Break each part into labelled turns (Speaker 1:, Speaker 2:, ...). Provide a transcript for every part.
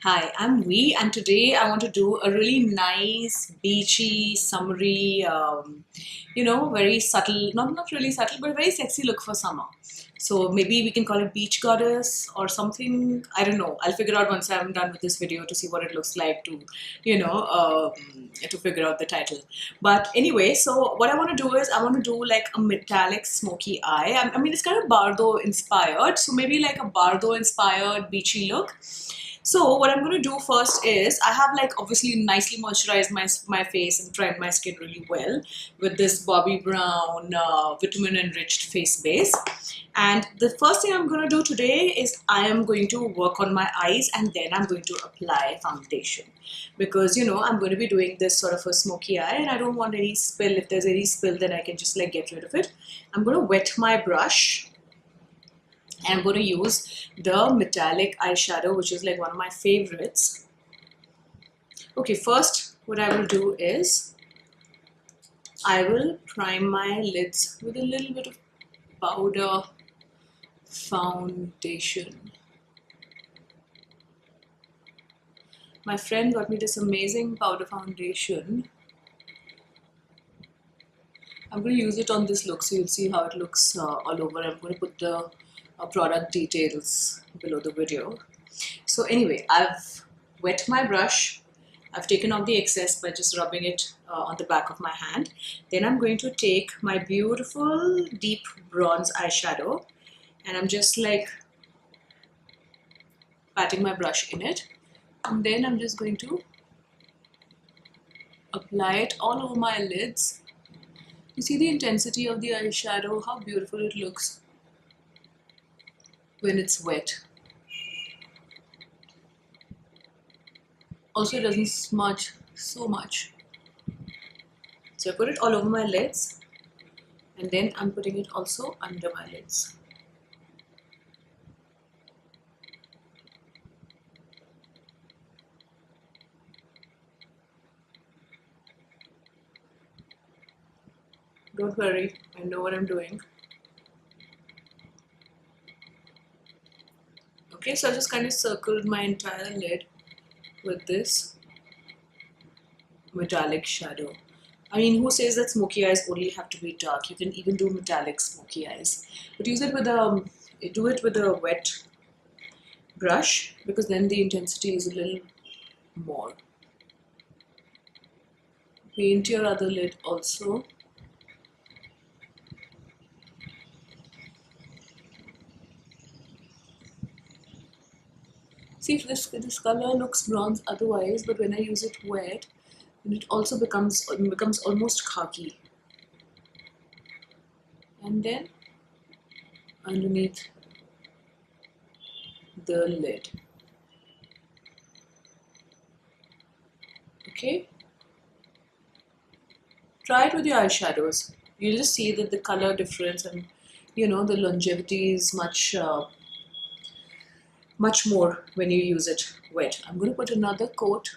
Speaker 1: Hi, I'm Vee, and today I want to do a really nice, beachy, summery, very subtle, not really subtle, but very sexy look for summer. So maybe we can call it beach goddess or something. I don't know. I'll figure out once I'm done with this video to see what it looks like to figure out the title. But anyway, so what I want to do is I want to do like a metallic smoky eye. I mean, it's kind of Bardo inspired, so maybe like a Bardo inspired beachy look. So what I'm going to do first is I have like obviously nicely moisturized my face and primed my skin really well with this Bobbi Brown vitamin enriched face base. And the first thing I'm going to do today is I am going to work on my eyes and then I'm going to apply foundation because I'm going to be doing this sort of a smoky eye and I don't want any spill. If there's any spill, then I can just like get rid of it. I'm going to wet my brush and I'm going to use the metallic eyeshadow, which is like one of my favorites. Okay, first what I will do is I will prime my lids with a little bit of powder foundation. My friend got me this amazing powder foundation. I'm going to use it on this look so you'll see how it looks all over. I'm going to put the product details below the video. So anyway, I've wet my brush. I've taken off the excess by just rubbing it on the back of my hand. Then I'm going to take my beautiful deep bronze eyeshadow and I'm just like patting my brush in it. And then I'm just going to apply it all over my lids. You see the intensity of the eyeshadow, how beautiful it looks when it's wet. Also, it doesn't smudge so much. So I put it all over my lids and then I'm putting it also under my lids. Don't worry, I know what I'm doing. Okay, so I just kind of circled my entire lid with this metallic shadow. I mean, who says that smoky eyes only have to be dark? You can even do metallic smoky eyes. But use it with do it with a wet brush because then the intensity is a little more. Paint your other lid also. See, if this color looks bronze otherwise, but when I use it wet, it also becomes almost khaki. And then underneath the lid. Okay? Try it with your eyeshadows. You'll just see that the color difference and the longevity is much more when you use it wet. I'm going to put another coat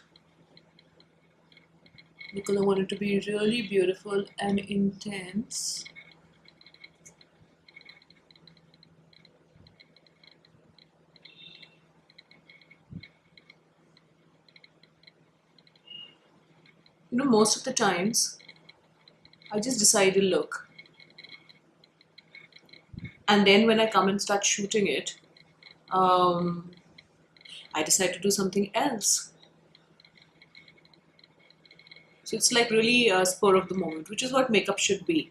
Speaker 1: because I want it to be really beautiful and intense. Most of the times I just decide a look and then when I come and start shooting it, I decide to do something else. So it's like really a spur of the moment, which is what makeup should be.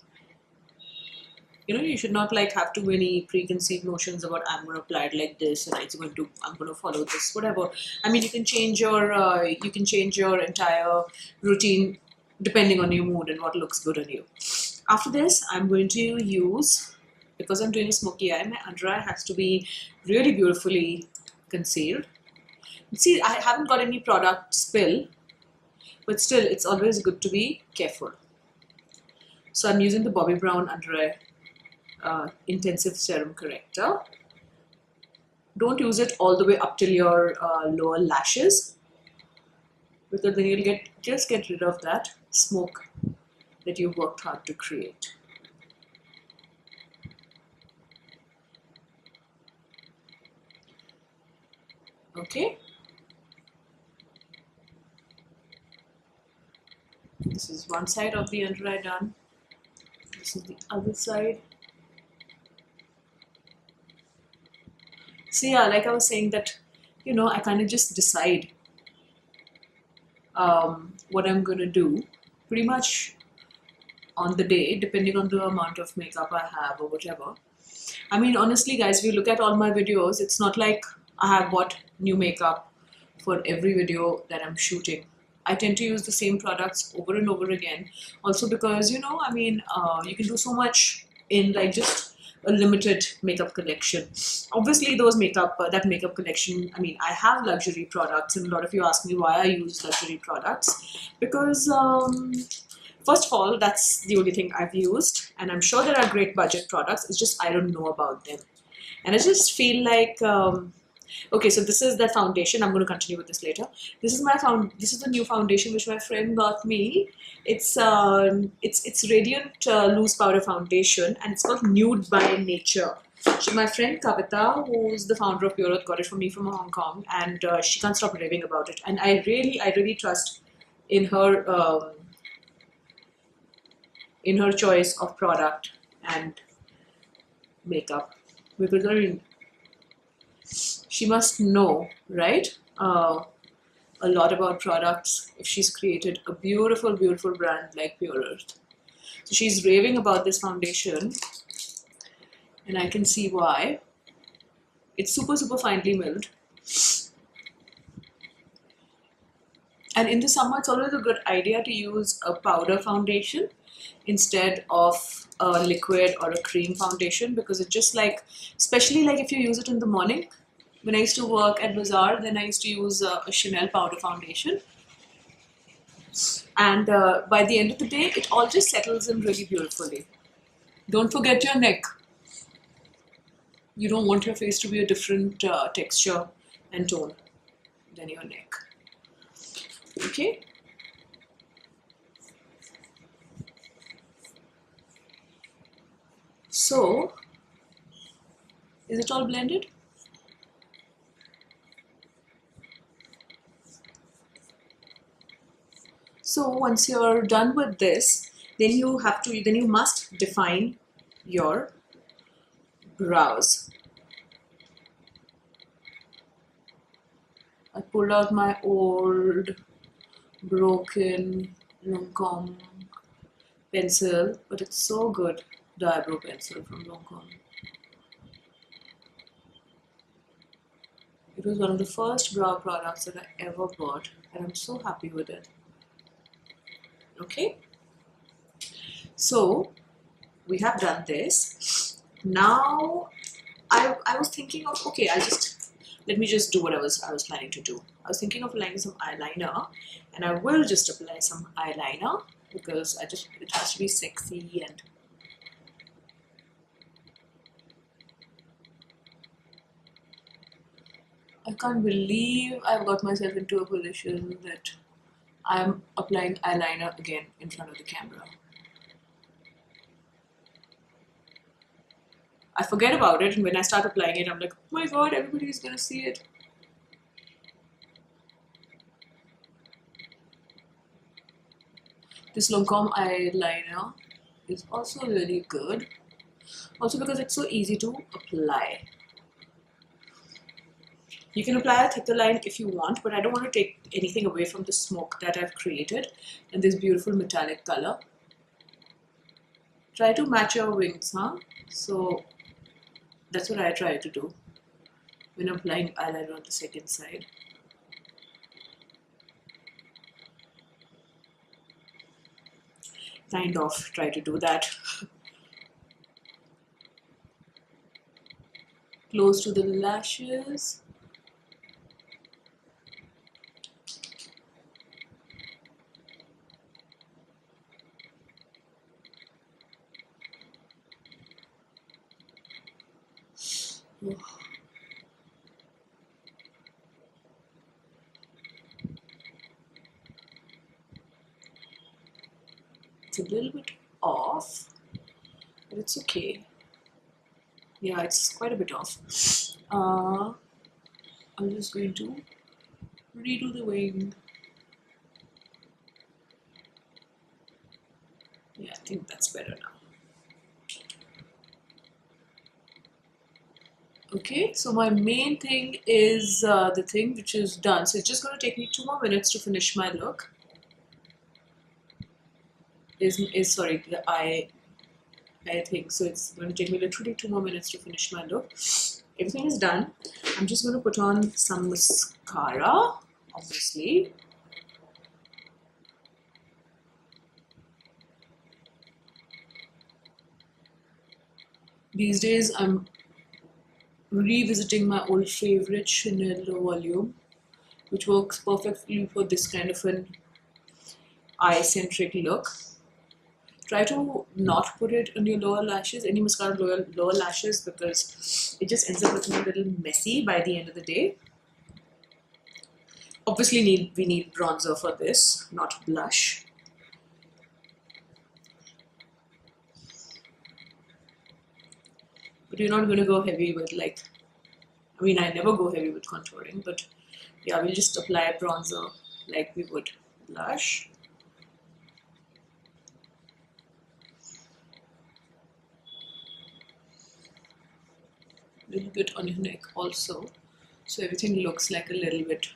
Speaker 1: You should not like have too many preconceived notions about I'm going to apply it like this and I'm going to follow this, whatever. I mean, you can change your entire routine depending on your mood and what looks good on you. After this, I'm going to use, because I'm doing a smoky eye, my under eye has to be really beautifully concealed. See, I haven't got any product spill, but still, it's always good to be careful. So I'm using the Bobbi Brown under eye intensive serum corrector. Don't use it all the way up till your lower lashes because then you'll just get rid of that smoke that you've worked hard to create. Okay, This is one side of the under eye done. This is the other side. So yeah, like I was saying that, you know, I kind of just decide what I'm gonna do pretty much on the day, depending on the amount of makeup I have or whatever. I mean, honestly, guys, if you look at all my videos, it's not like I have bought new makeup for every video that I'm shooting. I tend to use the same products over and over again. Also because, you know, I mean, you can do so much in like just a limited makeup collection. Obviously, those makeup, that makeup collection, I mean, I have luxury products, and a lot of you ask me why I use luxury products. Because, first of all, that's the only thing I've used, and I'm sure there are great budget products. It's just I don't know about them. And I just feel like, okay, so this is the foundation. I'm going to continue with this later. This is this is the new foundation which my friend got me. It's Radiant Loose Powder Foundation, and it's called Nude by Nature. So my friend Kavita, who's the founder of Pure Earth, got it from me from Hong Kong, and she can't stop raving about it. And I really trust in her choice of product and makeup, because I mean, she must know, right? A lot about products if she's created a beautiful, beautiful brand like Pure Earth. So she's raving about this foundation, and I can see why. It's super, super finely milled. And in the summer, it's always a good idea to use a powder foundation instead of a liquid or a cream foundation, because it's just like, especially like if you use it in the morning. When I used to work at Bazaar, then I used to use a Chanel powder foundation. And by the end of the day, it all just settles in really beautifully. Don't forget your neck. You don't want your face to be a different texture and tone than your neck. Okay? So, is it all blended? So once you're done with this, then you must define your brows. I pulled out my old broken Lancome pencil, but it's so good, the eyebrow pencil from Lancome. It was one of the first brow products that I ever bought, and I'm so happy with it. Okay, so we have done this. Now I was thinking of, okay, let me just do what I was planning to do. I was thinking of applying some eyeliner, and I will just apply some eyeliner because it has to be sexy. And I can't believe I've got myself into a position that I'm applying eyeliner again in front of the camera. I forget about it, and when I start applying it, I'm like, oh my god, everybody's gonna see it. This Lancome eyeliner is also really good. Also because it's so easy to apply. You can apply a thicker line if you want, but I don't want to take anything away from the smoke that I've created in this beautiful metallic color. Try to match your wings, huh? So that's what I try to do when I'm applying eyeliner on the second side. Kind of try to do that. Close to the lashes. Oh. It's a little bit off, but it's okay. Yeah, it's quite a bit off. I'm just going to redo the wing. Yeah, I think that's better now. Okay, so my main thing is the thing which is done. So it's just going to take me 2 more minutes to finish my look. Is sorry, the eye, I think. So it's going to take me literally 2 more minutes to finish my look. Everything is done. I'm just going to put on some mascara, obviously. These days I'm revisiting my old favorite Chanel volume, which works perfectly for this kind of an eye-centric look. Try to not put it on your lower lashes, any mascara lower lashes, because it just ends up looking a little messy by the end of the day. Obviously we need bronzer for this, not blush. But we're not going to go heavy with I never go heavy with contouring, but yeah, we'll just apply bronzer like we would blush. A little bit on your neck also, so everything looks like a little bit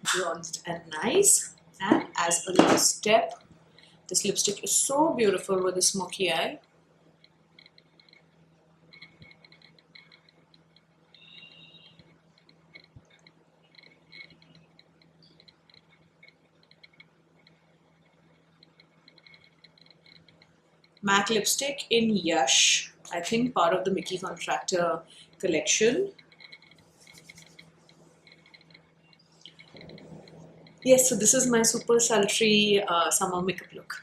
Speaker 1: bronzed and nice. And as a last step, this lipstick is so beautiful with a smoky eye. MAC lipstick in Yash, I think part of the Mickey Contractor collection. Yes, so this is my super sultry summer makeup look.